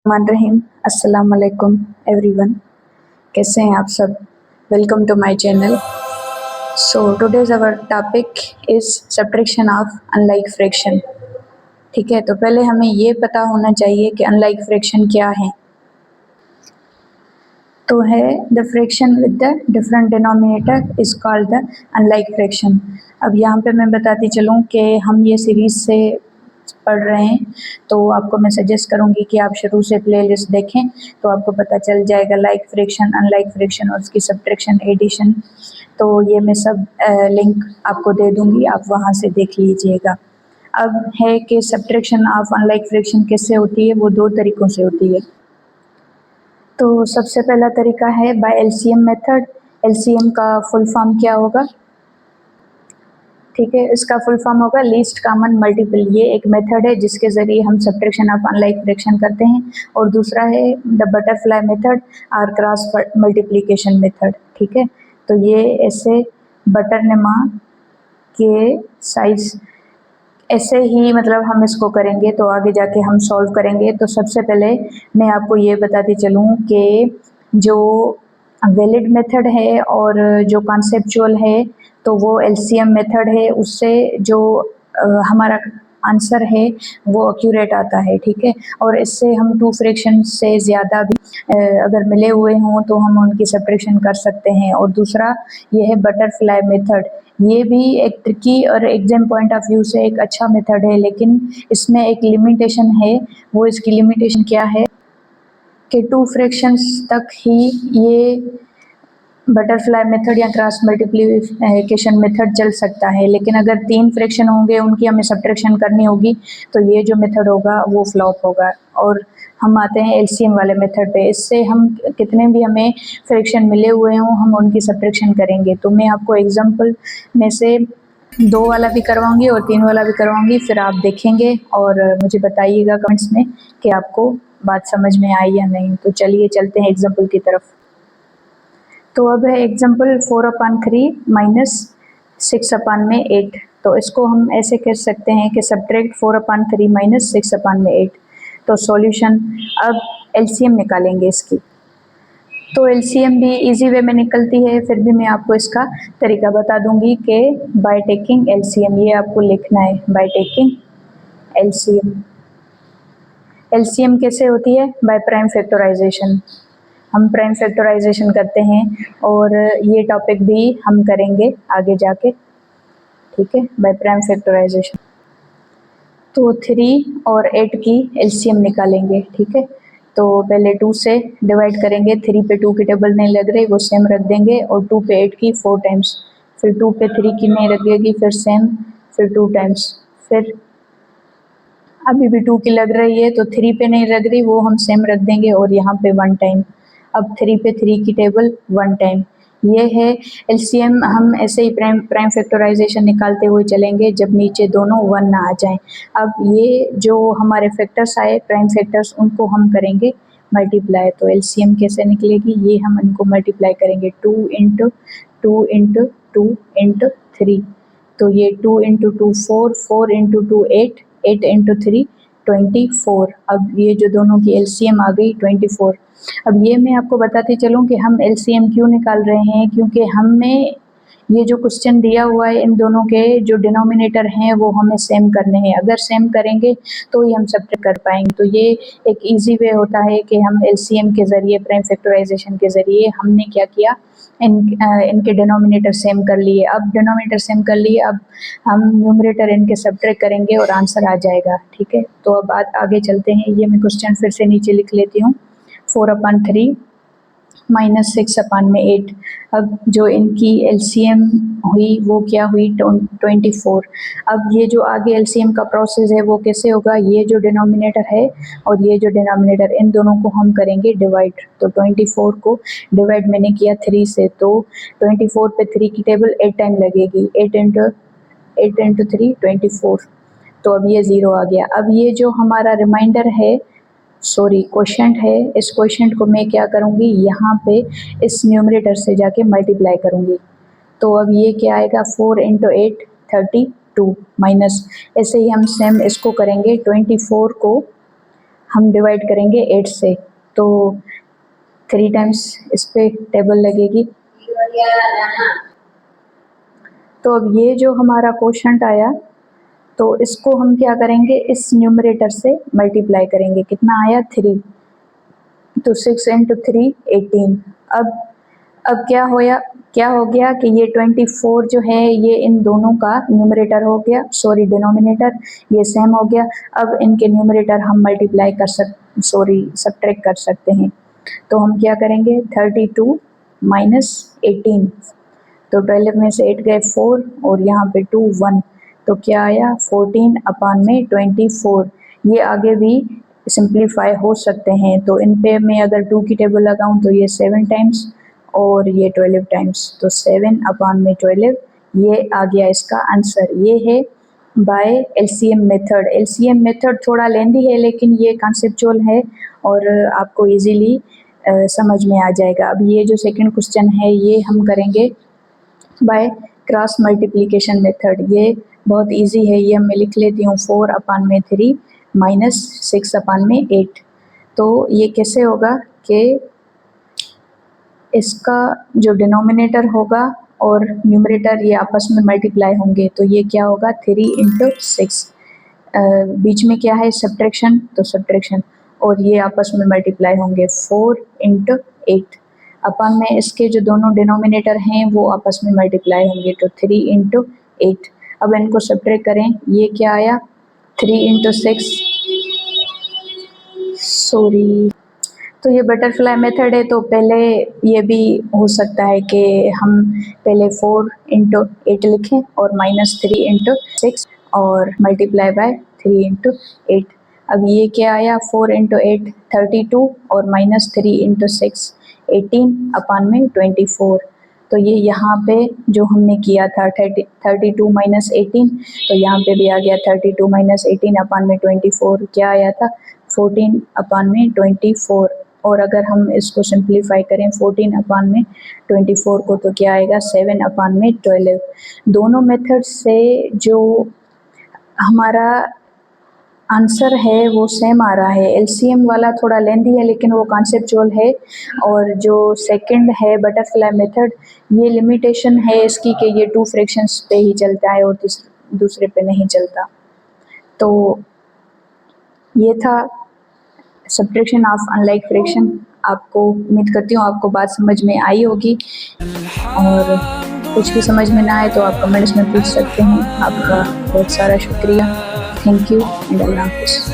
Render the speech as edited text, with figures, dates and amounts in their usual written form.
रहीम अस्सलाम वालेकुम एवरीवन। कैसे हैं आप सब? Welcome to my channel. So today's our topic is subtraction of unlike fraction. ठीक है, तो पहले हमें ये पता होना चाहिए कि अनलाइक फ्रैक्शन क्या है। तो है the fraction with the different denominator is called the unlike fraction. अब यहाँ पे मैं बताती चलूँ कि हम ये सीरीज से पढ़ रहे हैं, तो आपको मैं सजेस्ट करूंगी कि आप शुरू से प्लेलिस्ट देखें, तो आपको पता चल जाएगा लाइक फ्रैक्शन, अनलाइक फ्रैक्शन और उसकी सब्ट्रैक्शन, एडिशन। तो ये मैं सब लिंक आपको दे दूंगी, आप वहाँ से देख लीजिएगा। अब है कि सब्ट्रैक्शन ऑफ अनलाइक फ्रैक्शन कैसे होती है, वो दो तरीक़ों से होती है। तो सबसे पहला तरीका है बाय एलसीएम मेथड। एलसीएम का फुल फॉर्म क्या होगा? ठीक है, इसका फुल फॉर्म होगा लीस्ट कॉमन मल्टीपल। ये एक मेथड है जिसके ज़रिए हम सब्ट्रैक्शन ऑफ अनलाइक फ्रैक्शन करते हैं। और दूसरा है द बटरफ्लाई मेथड और क्रॉस मल्टीप्लिकेशन मेथड। ठीक है, तो ये ऐसे बटरनुमा के साइज ऐसे ही मतलब हम इसको करेंगे, तो आगे जाके हम सॉल्व करेंगे। तो सबसे पहले मैं आपको ये बताती चलूँ कि जो वैलिड मेथड है और जो कॉन्सेप्चुअल है, तो वो एलसीएम मेथड है, उससे जो हमारा आंसर है वो एक्यूरेट आता है। ठीक है, और इससे हम टू फ्रैक्शन से ज़्यादा भी अगर मिले हुए हों तो हम उनकी सब्ट्रैक्शन कर सकते हैं। और दूसरा ये है बटरफ्लाई मेथड। ये भी एक ट्रिकी और एग्जाम पॉइंट ऑफ व्यू से एक अच्छा मेथड है, लेकिन इसमें एक लिमिटेशन है। वो इसकी लिमिटेशन क्या है कि टू फ्रैक्शंस तक ही ये बटरफ्लाई मेथड या क्रॉस मल्टीप्लिकेशन मेथड चल सकता है, लेकिन अगर तीन फ्रैक्शन होंगे उनकी हमें सब्ट्रैक्शन करनी होगी, तो ये जो मेथड होगा वो फ्लॉप होगा। और हम आते हैं एलसीएम वाले मेथड पे। इससे हम कितने भी हमें फ्रैक्शन मिले हुए हों, हम उनकी सब्ट्रैक्शन करेंगे। तो मैं आपको एग्जांपल में से 2 वाला भी करवाऊंगी और 3 वाला भी करवाऊंगी, फिर आप देखेंगे और मुझे बताइएगा कमेंट्स में कि आपको बात समझ में आई या नहीं। तो चलिए चलते हैं एग्जाम्पल की तरफ। तो अब है एग्जाम्पल 4/3 माइनस 6/8। तो इसको हम ऐसे कर सकते हैं कि सब्ट्रैक्ट 4/3 माइनस 6/8। तो सॉल्यूशन, अब एलसीएम निकालेंगे इसकी। तो एलसीएम भी इजी वे में निकलती है, फिर भी मैं आपको इसका तरीका बता दूंगी कि बाय टेकिंग एलसीएम, ये आपको लिखना है बाय टेकिंग एलसीएम। एलसीएम कैसे होती है? By prime factorisation. हम प्राइम फैक्टराइजेशन करते हैं और ये टॉपिक भी हम करेंगे आगे जाके। ठीक है, बाय प्राइम फैक्टराइजेशन। तो 3 और 8 की एलसीएम निकालेंगे। ठीक है, तो पहले 2 से डिवाइड करेंगे। 3 पे 2 की टेबल नहीं लग रही, वो सेम रख देंगे। और 2 पे 8 की 4 टाइम्स, फिर 2 पे 3 की नहीं लगेगी, फिर सेम, फिर 2 टाइम्स, फिर अभी भी 2 की लग रही है तो 3 पे नहीं लग रही, वो हम सेम रख देंगे। और यहाँ पे 1 टाइम। अब 3 पे 3 की टेबल 1 टाइम। ये है एलसीएम। हम ऐसे ही प्राइम फैक्टराइजेशन निकालते हुए चलेंगे जब नीचे दोनों 1 ना आ जाएं। अब ये जो हमारे फैक्टर्स आए प्राइम फैक्टर्स, उनको हम करेंगे मल्टीप्लाई। तो एलसीएम कैसे निकलेगी? ये हम इनको मल्टीप्लाई करेंगे 2 इंटू 2 इंटू 2 इंटू 3। तो ये 2 इंटू 2 4, 4 इंटू 2 8, 8 इंटू 3 24। अब ये जो दोनों की एलसीएम आ गई 24। अब ये मैं आपको बताती चलूँ कि हम एलसीएम क्यों निकाल रहे हैं, क्योंकि हमें ये जो क्वेश्चन दिया हुआ है इन दोनों के जो डिनोमिनेटर हैं वो हमें सेम करने हैं। अगर सेम करेंगे तो ही हम सब्ट्रैक्ट कर पाएंगे। तो ये एक इजी वे होता है कि हम एलसीएम के ज़रिए, प्राइम फैक्टराइजेशन के ज़रिए हमने क्या किया, इनके डिनोमिनेटर सेम कर लिए। अब डिनोमिनेटर सेम कर लिए, अब हम न्यूमरेटर इनके सब्ट्रैक्ट करेंगे और आंसर आ जाएगा। ठीक है, तो अब आगे चलते हैं। ये मैं क्वेश्चन फिर से नीचे लिख लेती हूँ। 4/3 माइनस 6/8। अब जो इनकी एलसीएम हुई वो क्या हुई? 24। अब ये जो आगे एलसीएम का प्रोसेस है वो कैसे होगा? ये जो डिनोमिनेटर है और ये जो डिनोमिनेटर, इन दोनों को हम करेंगे डिवाइड। तो 24 को डिवाइड मैंने किया 3 से, तो 24 पे 3 की टेबल 8 टाइम लगेगी। 8 इंटू 3 24। तो अब ये 0 आ गया। अब ये जो हमारा रिमाइंडर है, सॉरी क्वोशंट है, इस क्वोशंट को मैं क्या करूँगी, यहाँ पे इस न्यूमरेटर से जाके मल्टीप्लाई करूँगी। तो अब ये क्या आएगा? 4 इंटू 8 32 माइनस, ऐसे ही हम सेम इसको करेंगे। 24 को हम डिवाइड करेंगे 8 से, तो 3 टाइम्स इस पे टेबल लगेगी। तो अब ये जो हमारा क्वोशंट आया, तो इसको हम क्या करेंगे, इस न्यूमरेटर से मल्टीप्लाई करेंगे। कितना आया 3, तो 6 इंटू 3 18। अब क्या हो गया कि ये 24 जो है ये इन दोनों का न्यूमरेटर हो गया, सॉरी डिनोमिनेटर, ये सेम हो गया। अब इनके न्यूमरेटर हम मल्टीप्लाई सब्ट्रैक्ट कर सकते हैं। तो हम क्या करेंगे, 32 माइनस 18, तो 12 में से 8 गए 4 और यहाँ पे 2 1, तो क्या आया 14 अपान में 24। ये आगे भी सिंप्लीफाई हो सकते हैं, तो इन पे मैं अगर 2 की टेबल लगाऊं तो ये 7 टाइम्स और ये 12 टाइम्स, तो 7 अपान में 12, ये आ गया इसका आंसर। ये है bye LCM method. LCM method थोड़ा लेंदी है लेकिन ये कॉन्सेप्चुअल है और आपको इजीली समझ में आ जाएगा। अब ये जो सेकंड क्वेश्चन है ये हम करेंगे बाय क्रॉस मल्टीप्लिकेशन मेथड। ये बहुत इजी है, ये मैं लिख लेती हूँ 4 अपान में 3 माइनस 6 अपान में 8। तो ये कैसे होगा कि इसका जो डिनोमिनेटर होगा और न्यूमरेटर ये आपस में मल्टीप्लाई होंगे, तो ये क्या होगा 3 इंटू 6, बीच में क्या है सब्ट्रैक्शन, तो सब्ट्रैक्शन, और ये आपस में मल्टीप्लाई होंगे 4 इंटू 8 अपान में इसके जो दोनों डिनोमिनेटर हैं वो आपस में मल्टीप्लाई होंगे, तो 3 इंटू 8। अब इनको सब्ट्रैक्ट करें, ये क्या आया 3 इंटू 6, सॉरी, तो ये बटरफ्लाई मेथड है। तो पहले ये भी हो सकता है कि हम पहले 4 इंटू 8 लिखें और माइनस 3 इंटू 6 और मल्टीप्लाई बाय 3 इंटू 8। अब ये क्या आया 4 इंटू 8 32 और माइनस 3 इंटू 6 18 अपान में 24। तो ये यहाँ पे जो हमने किया था 32 माइनस 18, तो यहाँ पे भी आ गया 32 माइनस 18 अपान में 24, क्या आया था 14 अपान में 24। और अगर हम इसको सिंप्लीफाई करें 14 अपान में 24 को, तो क्या आएगा 7 अपान में 12। दोनों मेथड से जो हमारा आंसर है वो सेम आ रहा है। एलसीएम वाला थोड़ा लेंदी है लेकिन वो कॉन्सेप्चुअल है, और जो सेकंड है बटरफ्लाई मेथड, ये लिमिटेशन है इसकी कि ये 2 फ्रैक्शंस पे ही चलता है और दूसरे पे नहीं चलता। तो ये था सब्ट्रैक्शन ऑफ अनलाइक फ्रैक्शन। आपको उम्मीद करती हूँ आपको बात समझ में आई होगी, और कुछ भी समझ में ना आए तो आप कमेंट्स में पूछ सकते हैं। आपका बहुत सारा शुक्रिया, थैंक यू एंड अल्लाह हाफिज़।